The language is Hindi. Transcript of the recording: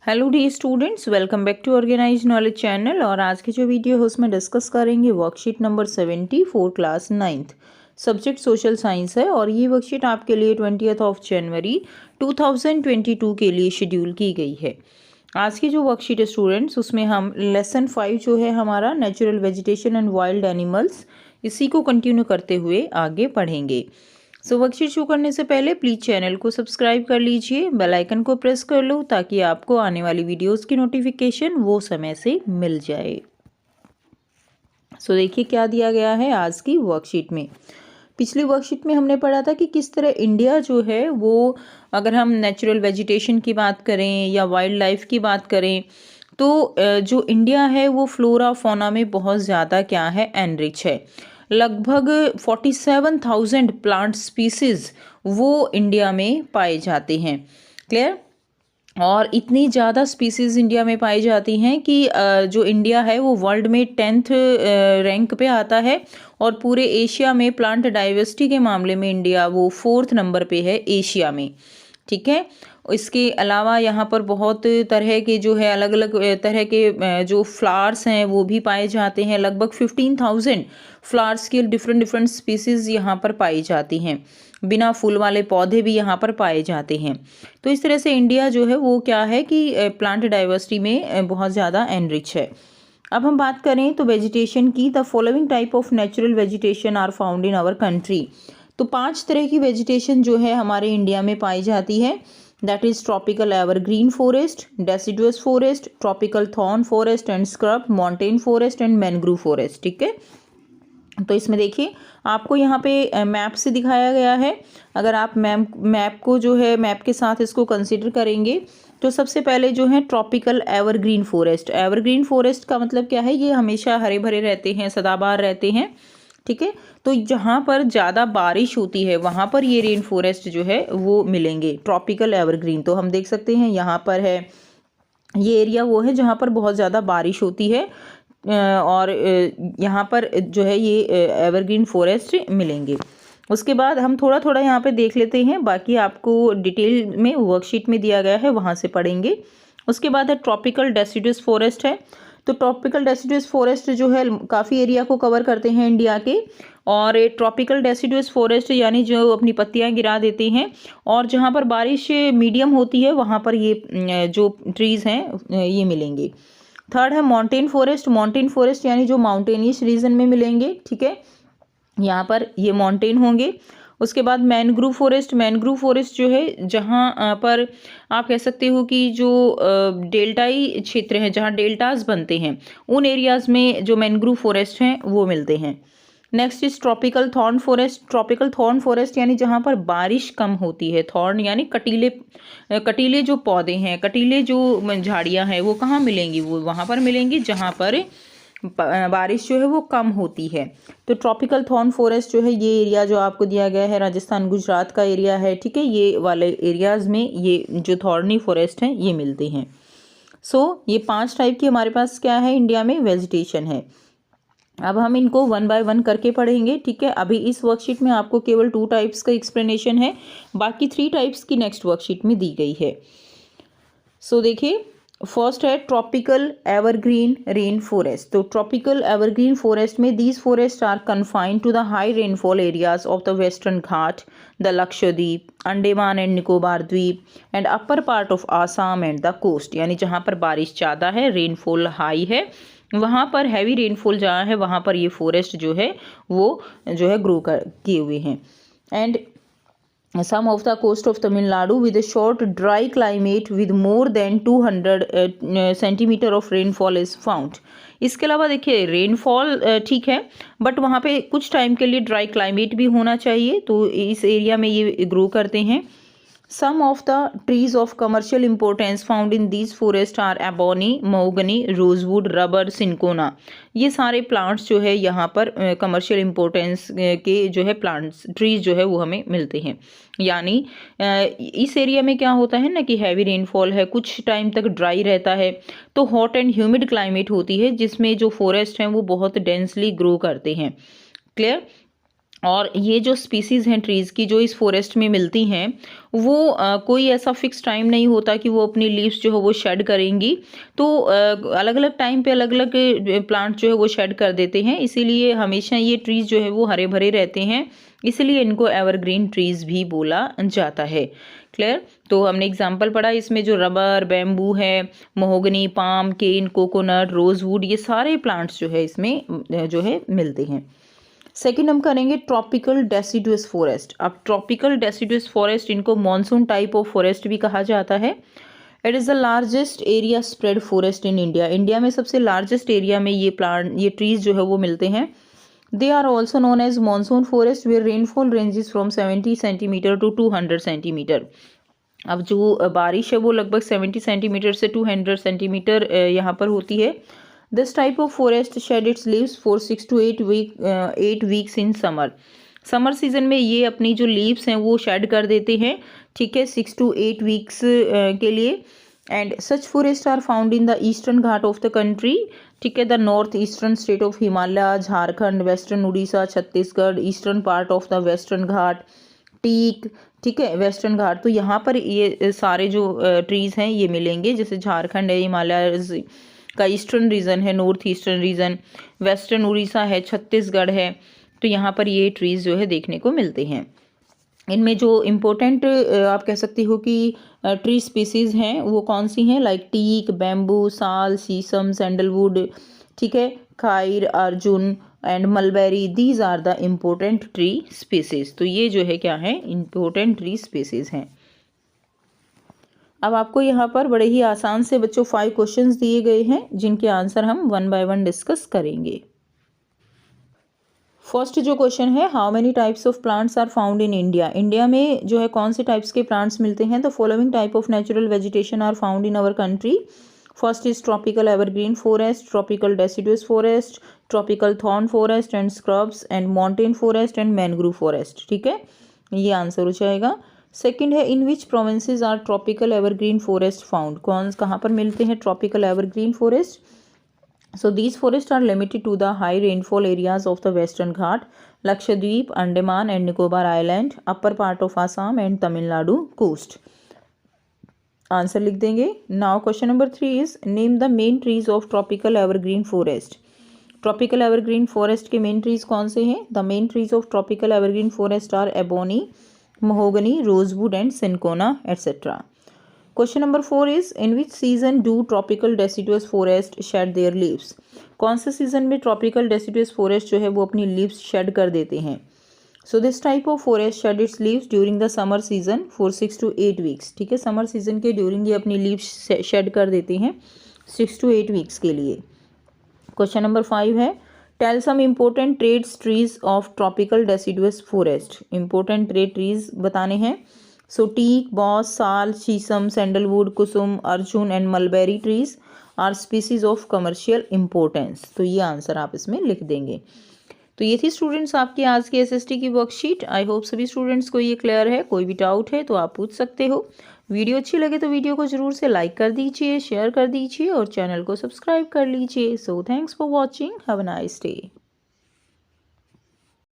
Hello the students, welcome back to organise knowledge channel. और आज की जो वीडियो है उसमें डिस्कस करेंगे worksheet number 74 class 9th, subject social science है। और ये वर्कशीट आपके लिए 20 जनवरी 2022 के लिए शेड्यूल की गई है। आज की जो वर्कशीट है स्टूडेंट्स, उसमें हम लेसन 5 जो है हमारा natural vegetation and wild animals, इसी को कंटिन्यू करते हुए आगे पढ़ेंगे। सो वर्कशीट शुरू करने से पहले प्लीज़ चैनल को सब्सक्राइब कर लीजिए, बेल आइकन को प्रेस कर लो ताकि आपको आने वाली वीडियोस की नोटिफिकेशन वो समय से मिल जाए। सो देखिए क्या दिया गया है आज की वर्कशीट में। पिछली वर्कशीट में हमने पढ़ा था कि किस तरह इंडिया जो है वो, अगर हम नेचुरल वेजिटेशन की बात करें या वाइल्ड लाइफ की बात करें, तो जो इंडिया है वो फ्लोरा फौना में बहुत ज़्यादा क्या है, एनरिच है। लगभग 47,000 प्लांट स्पीसीज वो इंडिया में पाए जाते हैं। क्लियर? और इतनी ज़्यादा स्पीसीज़ इंडिया में पाई जाती हैं कि जो इंडिया है वो वर्ल्ड में 10th रैंक पे आता है। और पूरे एशिया में प्लांट डाइवर्सिटी के मामले में इंडिया वो 4th नंबर पे है एशिया में। ठीक है। इसके अलावा यहाँ पर बहुत तरह के जो है अलग अलग तरह के जो फ्लावर्स हैं वो भी पाए जाते हैं। लगभग 15,000 फ्लावर्स की डिफरेंट डिफरेंट स्पीसीज़ यहाँ पर पाई जाती हैं। बिना फूल वाले पौधे भी यहाँ पर पाए जाते हैं। तो इस तरह से इंडिया जो है वो क्या है कि प्लांट डाइवर्सिटी में बहुत ज़्यादा एनरिच है। अब हम बात करें तो वेजिटेशन की, the following type of natural vegetation are found in our country. तो 5 तरह की वेजिटेशन जो है हमारे इंडिया में पाई जाती है। That is tropical evergreen forest, deciduous forest, tropical thorn forest and scrub, mountain forest and mangrove forest. ठीक है। तो इसमें देखिए आपको यहाँ पे मैप से दिखाया गया है। अगर आप मैप को जो है मैप के साथ इसको कंसिडर करेंगे तो सबसे पहले जो है tropical evergreen forest. Evergreen forest का मतलब क्या है, ये हमेशा हरे भरे रहते हैं, सदाबहार रहते हैं। ठीक है। तो जहाँ पर ज़्यादा बारिश होती है वहाँ पर ये रेन फॉरेस्ट जो है वो मिलेंगे, ट्रॉपिकल एवरग्रीन। तो हम देख सकते हैं यहाँ पर है, ये एरिया वो है जहाँ पर बहुत ज़्यादा बारिश होती है और यहाँ पर जो है ये एवरग्रीन फॉरेस्ट मिलेंगे। उसके बाद हम थोड़ा थोड़ा यहाँ पे देख लेते हैं, बाकी आपको डिटेल में वर्कशीट में दिया गया है, वहाँ से पढ़ेंगे। उसके बाद है ट्रॉपिकल डेसिडुअस फॉरेस्ट है। तो ट्रॉपिकल डेसिडुअस फॉरेस्ट जो है काफ़ी एरिया को कवर करते हैं इंडिया के। और ट्रॉपिकल डेसिडुअस फॉरेस्ट यानी जो अपनी पत्तियां गिरा देते हैं, और जहाँ पर बारिश मीडियम होती है वहाँ पर ये जो ट्रीज़ हैं ये मिलेंगे। थर्ड है माउंटेन फॉरेस्ट। माउंटेन फॉरेस्ट यानी जो माउंटेनियस रीजन में मिलेंगे। ठीक है। यहाँ पर ये माउंटेन होंगे। उसके बाद मैनग्रूव फॉरेस्ट। मैनग्रूव फॉरेस्ट जो है जहाँ पर आप कह सकते हो कि जो डेल्टाई क्षेत्र हैं, जहाँ डेल्टास बनते हैं, उन एरियाज़ में जो मैनग्रूव फॉरेस्ट हैं वो मिलते हैं। Next is tropical thorn forest. Tropical thorn forest यानी जहाँ पर बारिश कम होती है। थॉर्न यानी कटीले कटीले जो पौधे हैं, कटीले जो झाड़ियाँ हैं वो कहाँ मिलेंगी, वो वहाँ पर मिलेंगी जहाँ पर बारिश जो है वो कम होती है। तो ट्रॉपिकल थॉर्न फॉरेस्ट जो है ये एरिया जो आपको दिया गया है राजस्थान गुजरात का एरिया है। ठीक है। ये वाले एरियाज़ में ये जो थॉर्नी फॉरेस्ट हैं ये मिलते हैं। ये 5 टाइप की हमारे पास क्या है इंडिया में वेजिटेशन है। अब हम इनको 1 बाय 1 करके पढ़ेंगे। ठीक है। अभी इस वर्कशीट में आपको केवल 2 टाइप्स का एक्सप्लेनेशन है, बाकी 3 टाइप्स की नेक्स्ट वर्कशीट में दी गई है। देखिए फर्स्ट है ट्रॉपिकल एवरग्रीन रेन फॉरेस्ट। तो ट्रॉपिकल एवरग्रीन फॉरेस्ट में these forest are confined to the high rainfall areas of the western Ghat, the Lakshadweep, Andaman and Nicobar dweep and upper part of Assam and the coast. यानी जहाँ पर बारिश ज़्यादा है, रेनफॉल हाई है, वहाँ पर हैवी रेनफॉल जहाँ है वहाँ पर ये फॉरेस्ट जो है वो जो है ग्रो किए हुए हैं। And some of the coast of Tamil Nadu with a short dry climate with more than 200 centimeter of rainfall is found। इसके अलावा देखिए रेनफॉल ठीक है, बट वहाँ पे कुछ टाइम के लिए ड्राई क्लाइमेट भी होना चाहिए, तो इस एरिया में ये ग्रो करते हैं। Some of the trees of commercial importance found in these forests are ebony, mahogany, rosewood, rubber, cinchona। ये सारे प्लांट्स जो है यहाँ पर कमर्शियल इम्पोर्टेंस के जो है प्लांट्स ट्रीज जो है वो हमें मिलते हैं। यानी इस एरिया में क्या होता है ना कि हैवी रेनफॉल है, कुछ टाइम तक ड्राई रहता है, तो हॉट एंड ह्यूमिड क्लाइमेट होती है जिसमें जो फॉरेस्ट हैं वो बहुत डेंसली ग्रो करते हैं। क्लियर? और ये जो स्पीसीज़ हैं ट्रीज़ की जो इस फॉरेस्ट में मिलती हैं वो कोई ऐसा फिक्स टाइम नहीं होता कि वो अपनी लीव्स जो है वो शेड करेंगी। तो अलग अलग टाइम पे अलग अलग प्लांट जो है वो शेड कर देते हैं, इसीलिए हमेशा ये ट्रीज़ जो है वो हरे भरे रहते हैं, इसलिए इनको एवरग्रीन ट्रीज़ भी बोला जाता है। क्लियर? तो हमने एग्जाम्पल पढ़ा इसमें, जो रबर, बैम्बू है, महोगनी, पाम, केन, कोकोनट, रोजवुड, ये सारे प्लांट्स जो है इसमें जो है मिलते हैं। सेकेंड हम करेंगे ट्रॉपिकल डेसिडुअस फॉरेस्ट। अब ट्रॉपिकल डेसिडुअस फॉरेस्ट, इनको मॉनसून टाइप ऑफ फॉरेस्ट भी कहा जाता है। It is the largest area spread forest in India. India में सबसे लार्जेस्ट एरिया में ये ट्रीज जो है वो मिलते हैं। They are also known as monsoon forest where rainfall ranges from 70 centimetre to 200 centimetre. अब जो बारिश है वो लगभग 70 सेंटीमीटर से 200 सेंटीमीटर यहाँ पर होती है। This type of forest shed its leaves for 6 to 8 weeks in summer. Summer season में ये अपनी जो लीव्स हैं वो शेड कर देते हैं, ठीक है, 6 to 8 वीक्स के लिए। And such forest are found in the eastern Ghat of the country, ठीक है, the north eastern state of Himalaya, Jharkhand, western Orissa, Chhattisgarh, eastern part of the western Ghat, teak, ठीक है, वेस्टर्न घाट। तो यहाँ पर ये सारे जो ट्रीज़ हैं ये मिलेंगे, जैसे झारखंड है, हिमालय का ईस्टर्न रीजन है, north eastern region, western Orissa है, छत्तीसगढ़ है। तो यहाँ पर ये ट्रीज़ जो है देखने को मिलते हैं। इनमें जो इम्पोर्टेंट आप कह सकती हो कि ट्री स्पीसीज़ हैं वो कौन सी हैं, लाइक टीक, बैम्बू, साल, शीशम, सैंडलवुड, ठीक है, khair, arjun and mulberry, these are the important tree species. तो ये जो है क्या है, इम्पोर्टेंट ट्री स्पीसीज़ हैं। अब आपको यहाँ पर बड़े ही आसान से बच्चों 5 क्वेश्चंस दिए गए हैं, जिनके आंसर हम 1 by 1 डिस्कस करेंगे। फर्स्ट जो क्वेश्चन है, how many types of plants are found in India. India में जो है कौन से टाइप्स के प्लांट्स मिलते हैं। The following type of natural vegetation are found in our country. First is tropical evergreen forest, tropical deciduous forest, tropical thorn forest and scrubs and mountain forest and mangrove forest, ठीक है, ये आंसर हो जाएगा। सेकेंड है, in which provinces are tropical evergreen forest found. कहाँ पर मिलते हैं tropical evergreen forest. So these forests are limited to the high rainfall areas of the Western Ghat, Lakshadweep, Andaman and Nicobar Island, upper part of Assam and Tamil Nadu coast. Answer लिख देंगे। Now question number 3 is name the main trees of tropical evergreen forest. Tropical evergreen forest के main trees कौन से हैं? The main trees of tropical evergreen forest are ebony, mahogany, rosewood and cinchona, etc. Question number 4 is in which season do tropical deciduous forest shed their leaves. कौन से सीजन में ट्रॉपिकल डेसिडुअस फॉरेस्ट जो है वो अपनी लीव्स शेड कर देते हैं। So this type of forest shed its leaves during the summer season for 6 to 8 weeks, ठीक है, समर सीजन के ड्यूरिंग ये अपनी लीव्स शेड कर देते हैं 6 to 8 वीक्स के लिए। क्वेश्चन नंबर 5 है, tell some important trades trees of tropical deciduous forest. Important trade trees बताने हैं। So teak, boss, sal, shisham, sandalwood, kusum, arjun and mulberry trees are species of commercial importance. तो ये आंसर आप इसमें लिख देंगे। तो ये थी स्टूडेंट्स आपकी आज की एसएसटी की वर्कशीट। आई होप सभी स्टूडेंट्स को ये क्लियर है। कोई भी डाउट है तो आप पूछ सकते हो। वीडियो अच्छी लगे तो वीडियो को जरूर से लाइक कर दीजिए, शेयर कर दीजिए और चैनल को सब्सक्राइब कर लीजिए। So thanks for watching, have a nice day.